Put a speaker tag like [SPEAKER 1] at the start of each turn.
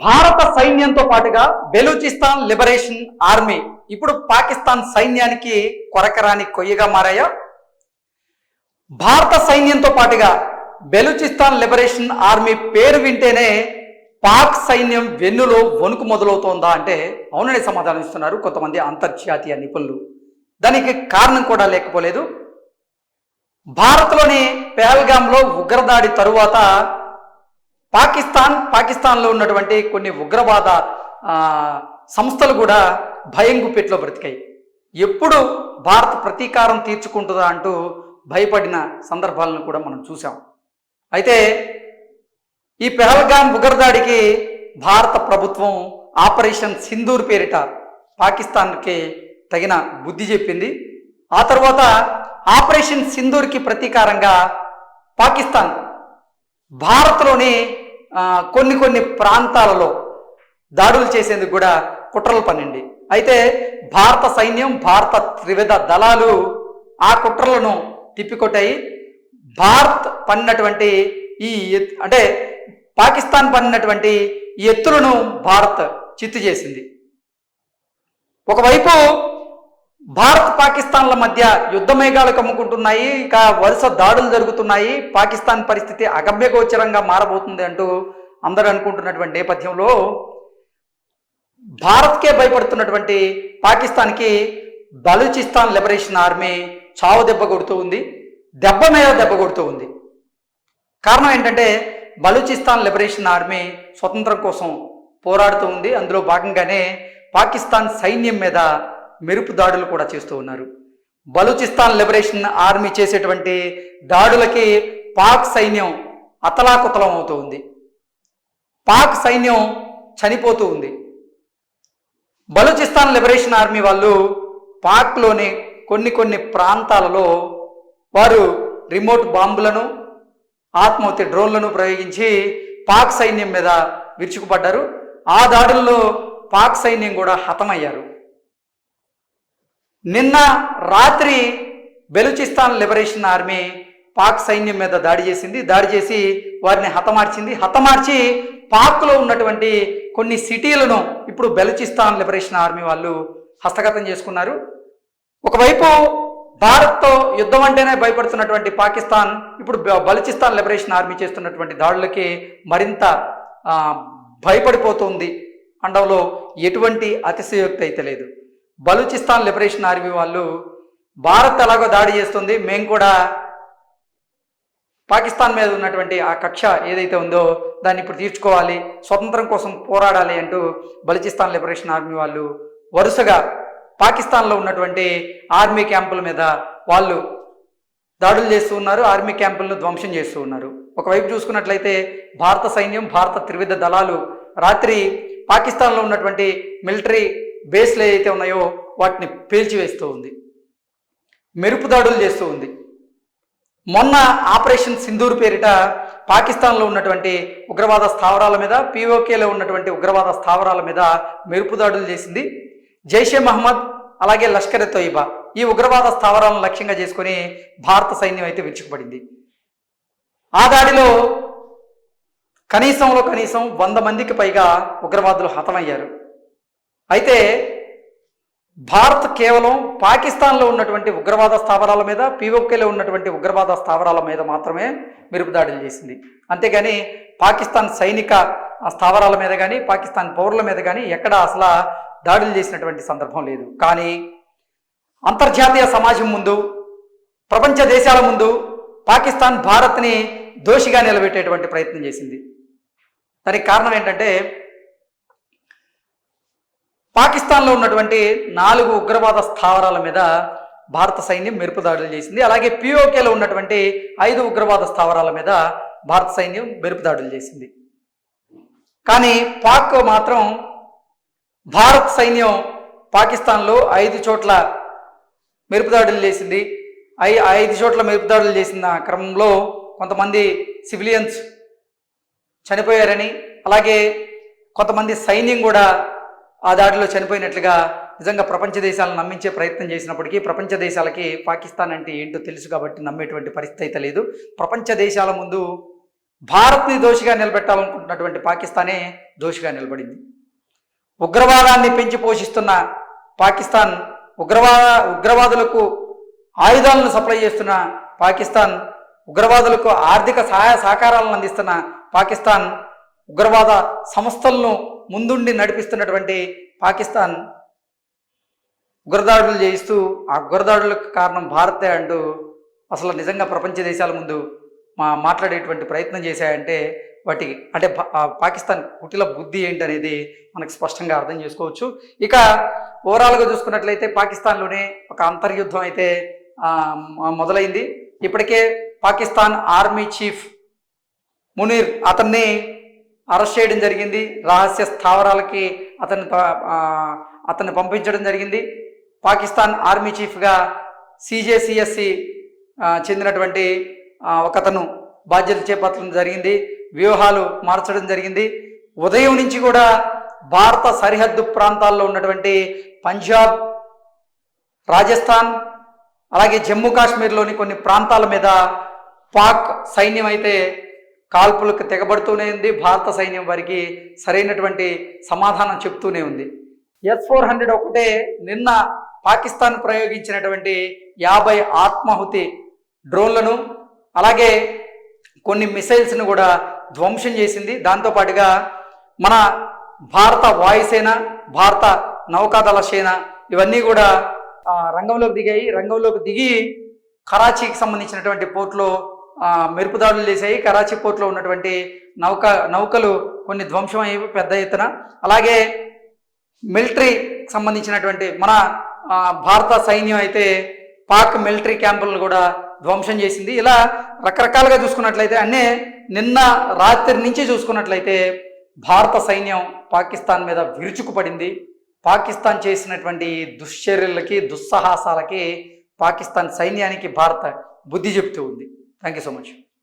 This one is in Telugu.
[SPEAKER 1] భారత సైన్యంతో పాటుగా బెలూచిస్తాన్ లిబరేషన్ ఆర్మీ ఇప్పుడు పాకిస్తాన్ సైన్యానికి కొరకరాని కొయ్యగా మారాయా? భారత సైన్యంతో పాటుగా బెలూచిస్తాన్ లిబరేషన్ ఆర్మీ పేరు వింటేనే పాక్ సైన్యం వెన్నులో వణుకు మొదలవుతోందా అంటే అవుననే సమాధానం ఇస్తున్నారు కొంతమంది అంతర్జాతీయ నిపుణులు. దానికి కారణం కూడా లేకపోలేదు. భారత్లోని పెహల్గాంలో ఉగ్రదాడి తరువాత పాకిస్తాన్లో ఉన్నటువంటి కొన్ని ఉగ్రవాద సంస్థలు కూడా భయం గుప్పెట్లో బ్రతికాయి. ఎప్పుడు భారత్ ప్రతీకారం తీర్చుకుంటుందా అంటూ భయపడిన సందర్భాలను కూడా మనం చూసాం. అయితే ఈ పెహల్గాం ఉగ్రదాడికి భారత ప్రభుత్వం ఆపరేషన్ సింధూర్ పేరిట పాకిస్తాన్కి తగిన బుద్ధి చెప్పింది. ఆ తర్వాత ఆపరేషన్ సింధూర్కి ప్రతీకారంగా పాకిస్తాన్ భారత్లోని కొన్ని ప్రాంతాలలో దాడులు చేసేందుకు కూడా కుట్రలు పన్నింది. అయితే భారత సైన్యం, భారత త్రివిధ దళాలు ఆ కుట్రలను తిప్పికొట్టాయి. భారత్ పన్నినటువంటి పాకిస్తాన్ పన్నినటువంటి ఎత్తులను భారత్ చిత్తు చేసింది. ఒకవైపు భారత్ పాకిస్తాన్ల మధ్య యుద్ధ మేఘాలు కమ్ముకుంటున్నాయి, ఇక వరుస దాడులు జరుగుతున్నాయి, పాకిస్తాన్ పరిస్థితి అగమ్యగోచరంగా మారబోతుంది అంటూ అందరూ అనుకుంటున్నటువంటి నేపథ్యంలో భారత్కే భయపడుతున్నటువంటి పాకిస్తాన్కి బలూచిస్తాన్ లిబరేషన్ ఆర్మీ చావు దెబ్బ కొడుతూ ఉంది, దెబ్బ మీద దెబ్బ కొడుతూ ఉంది. కారణం ఏంటంటే బలూచిస్తాన్ లిబరేషన్ ఆర్మీ స్వతంత్రం కోసం పోరాడుతూ ఉంది. అందులో భాగంగానే పాకిస్తాన్ సైన్యం మీద మెరుపు దాడులు కూడా చేస్తూ ఉన్నారు. బలూచిస్తాన్ లిబరేషన్ ఆర్మీ చేసేటువంటి దాడులకి పాక్ సైన్యం అతలాకుతలం అవుతూ ఉంది, పాక్ సైన్యం చనిపోతూ ఉంది. బలూచిస్తాన్ లిబరేషన్ ఆర్మీ వాళ్ళు పాక్లోని కొన్ని ప్రాంతాలలో వారు రిమోట్ బాంబులను, ఆత్మహత్య డ్రోన్లను ప్రయోగించి పాక్ సైన్యం మీద విరుచుకుపడ్డారు. ఆ దాడుల్లో పాక్ సైన్యం కూడా హతమయ్యారు. నిన్న రాత్రి బెలూచిస్తాన్ లిబరేషన్ ఆర్మీ పాక్ సైన్యం మీద దాడి చేసి వారిని హతమార్చి పాక్లో ఉన్నటువంటి కొన్ని సిటీలను ఇప్పుడు బెలూచిస్తాన్ లిబరేషన్ ఆర్మీ వాళ్ళు హస్తగతం చేసుకున్నారు. ఒకవైపు భారత్తో యుద్ధం అంటేనే భయపడుతున్నటువంటి పాకిస్తాన్ ఇప్పుడు బలూచిస్తాన్ లిబరేషన్ ఆర్మీ చేస్తున్నటువంటి దాడులకి మరింత భయపడిపోతుంది అనడంలో ఎటువంటి అతిశయోక్తి అయితే లేదు. బలూచిస్తాన్ లిబరేషన్ ఆర్మీ వాళ్ళు భారత్ ఎలాగో దాడి చేస్తుంది, మేము కూడా పాకిస్తాన్ మీద ఉన్నటువంటి ఆ కక్ష ఏదైతే ఉందో దాన్ని ఇప్పుడు తీర్చుకోవాలి, స్వతంత్రం కోసం పోరాడాలి అంటూ బలూచిస్తాన్ లిబరేషన్ ఆర్మీ వాళ్ళు వరుసగా పాకిస్తాన్లో ఉన్నటువంటి ఆర్మీ క్యాంపుల మీద వాళ్ళు దాడులు చేస్తూ ఉన్నారు, ఆర్మీ క్యాంపులను ధ్వంసం చేస్తూ ఉన్నారు. ఒకవైపు చూసుకున్నట్లయితే భారత సైన్యం, భారత త్రివిధ దళాలు రాత్రి పాకిస్తాన్లో ఉన్నటువంటి మిలిటరీ బేస్లు ఏదైతే ఉన్నాయో వాటిని పేల్చివేస్తూ ఉంది, మెరుపు దాడులు చేస్తూ ఉంది. మొన్న ఆపరేషన్ సింధూర్ పేరిట పాకిస్తాన్లో ఉన్నటువంటి ఉగ్రవాద స్థావరాల మీద, పిఓకేలో ఉన్నటువంటి ఉగ్రవాద స్థావరాల మీద మెరుపు దాడులు చేసింది. జైషే మహమ్మద్ అలాగే లష్కర్ ఎ తోయిబా ఈ ఉగ్రవాద స్థావరాలను లక్ష్యంగా చేసుకుని భారత సైన్యం అయితే విరుచుకుపడింది. ఆ దాడిలో కనీసం 100 మందికి పైగా ఉగ్రవాదులు హతమయ్యారు. అయితే భారత్ కేవలం పాకిస్తాన్లో ఉన్నటువంటి ఉగ్రవాద స్థావరాల మీద, పిఓకేలో ఉన్నటువంటి ఉగ్రవాద స్థావరాల మీద మాత్రమే మెరుపు దాడులు చేసింది. అంతేగాని పాకిస్తాన్ సైనిక స్థావరాల మీద కానీ, పాకిస్తాన్ పౌరుల మీద కానీ ఎక్కడ అసలు దాడులు చేసినటువంటి సందర్భం లేదు. కానీ అంతర్జాతీయ సమాజం ముందు, ప్రపంచ దేశాల ముందు పాకిస్తాన్ భారత్ని దోషిగా నిలబెట్టేటువంటి ప్రయత్నం చేసింది. దానికి కారణం ఏంటంటే పాకిస్తాన్లో ఉన్నటువంటి 4 ఉగ్రవాద స్థావరాల మీద భారత సైన్యం మెరుపు దాడులు చేసింది. అలాగే పిఓకేలో ఉన్నటువంటి 5 ఉగ్రవాద స్థావరాల మీద భారత సైన్యం మెరుపు దాడులు చేసింది. కానీ పాక్ మాత్రం భారత్ సైన్యం పాకిస్తాన్లో 5 చోట్ల మెరుపు దాడులు చేసింది. 5 చోట్ల మెరుపు దాడులు చేసిన క్రమంలో కొంతమంది సివిలియన్స్ చనిపోయారని, అలాగే కొంతమంది సైన్యం కూడా ఆ దాడిలో చనిపోయినట్లుగా నిజంగా ప్రపంచ దేశాలను నమ్మించే ప్రయత్నం చేసినప్పటికీ ప్రపంచ దేశాలకి పాకిస్తాన్ అంటే ఏంటో తెలుసు కాబట్టి నమ్మేటువంటి పరిస్థితి అయితే లేదు. ప్రపంచ దేశాల ముందు భారత్ని దోషిగా నిలబెట్టాలనుకుంటున్నటువంటి పాకిస్తానే దోషిగా నిలబడింది. ఉగ్రవాదాన్ని పెంచి పోషిస్తున్న పాకిస్తాన్, ఉగ్రవాదులకు ఆయుధాలను సప్లై చేస్తున్న పాకిస్తాన్, ఉగ్రవాదులకు ఆర్థిక సహాయ సహకారాలను అందిస్తున్న పాకిస్తాన్, ఉగ్రవాద సంస్థలను ముందుండి నడిపిస్తున్నటువంటి పాకిస్తాన్ ఉగ్రదాడులు చేయిస్తూ ఆ ఉగ్రదాడులకు కారణం భారతే అంటూ అసలు నిజంగా ప్రపంచ దేశాల ముందు మాట్లాడేటువంటి ప్రయత్నం చేశాయంటే వాటి అంటే పాకిస్తాన్ కుటిల బుద్ధి ఏంటనేది మనకు స్పష్టంగా అర్థం చేసుకోవచ్చు. ఇక ఓవరాల్గా చూసుకున్నట్లయితే పాకిస్తాన్లోనే ఒక అంతర్యుద్ధం అయితే మొదలైంది. ఇప్పటికే పాకిస్తాన్ ఆర్మీ చీఫ్ మునీర్ అతన్ని అరెస్ట్ చేయడం జరిగింది. రహస్య స్థావరాలకి అతన్ని పంపించడం జరిగింది. పాకిస్తాన్ ఆర్మీ చీఫ్గా సిజేసిఎస్సి చెందినటువంటి ఒకతను బాధ్యతలు చేపట్టడం జరిగింది. వ్యూహాలు మార్చడం జరిగింది. ఉదయం నుంచి కూడా భారత సరిహద్దు ప్రాంతాల్లో ఉన్నటువంటి పంజాబ్, రాజస్థాన్ అలాగే జమ్మూ కాశ్మీర్లోని కొన్ని ప్రాంతాల మీద పాక్ సైన్యం అయితే కాల్పులకు తెగబడుతూనే ఉంది. భారత సైన్యం వారికి సరైనటువంటి సమాధానం చెప్తూనే ఉంది. S-400 ఒకటే నిన్న పాకిస్తాన్ ప్రయోగించినటువంటి 50 ఆత్మాహుతి డ్రోన్లను అలాగే కొన్ని మిసైల్స్ను కూడా ధ్వంసం చేసింది. దాంతోపాటుగా మన భారత వాయుసేన, భారత నౌకాదళ సేన ఇవన్నీ కూడా రంగంలోకి దిగాయి. రంగంలోకి దిగి కరాచీకి సంబంధించినటువంటి పోర్టులో మెరుపుదాడులు చేశాయి. కరాచీ పోర్టులో ఉన్నటువంటి నౌకలు కొన్ని ధ్వంసం అయ్యేవి పెద్ద ఎత్తున. అలాగే మిలిటరీకి సంబంధించినటువంటి మన భారత సైన్యం అయితే పాక్ మిలిటరీ క్యాంపులను కూడా ధ్వంసం చేసింది. ఇలా రకరకాలుగా చూసుకున్నట్లయితే నిన్న రాత్రి నుంచి చూసుకున్నట్లయితే భారత సైన్యం పాకిస్తాన్ మీద విరుచుకుపడింది. పాకిస్తాన్ చేసినటువంటి దుశ్చర్యలకి, దుస్సాహసాలకి పాకిస్తాన్ సైన్యానికి భారత బుద్ధి చెప్తూ ఉంది. Thank you so much.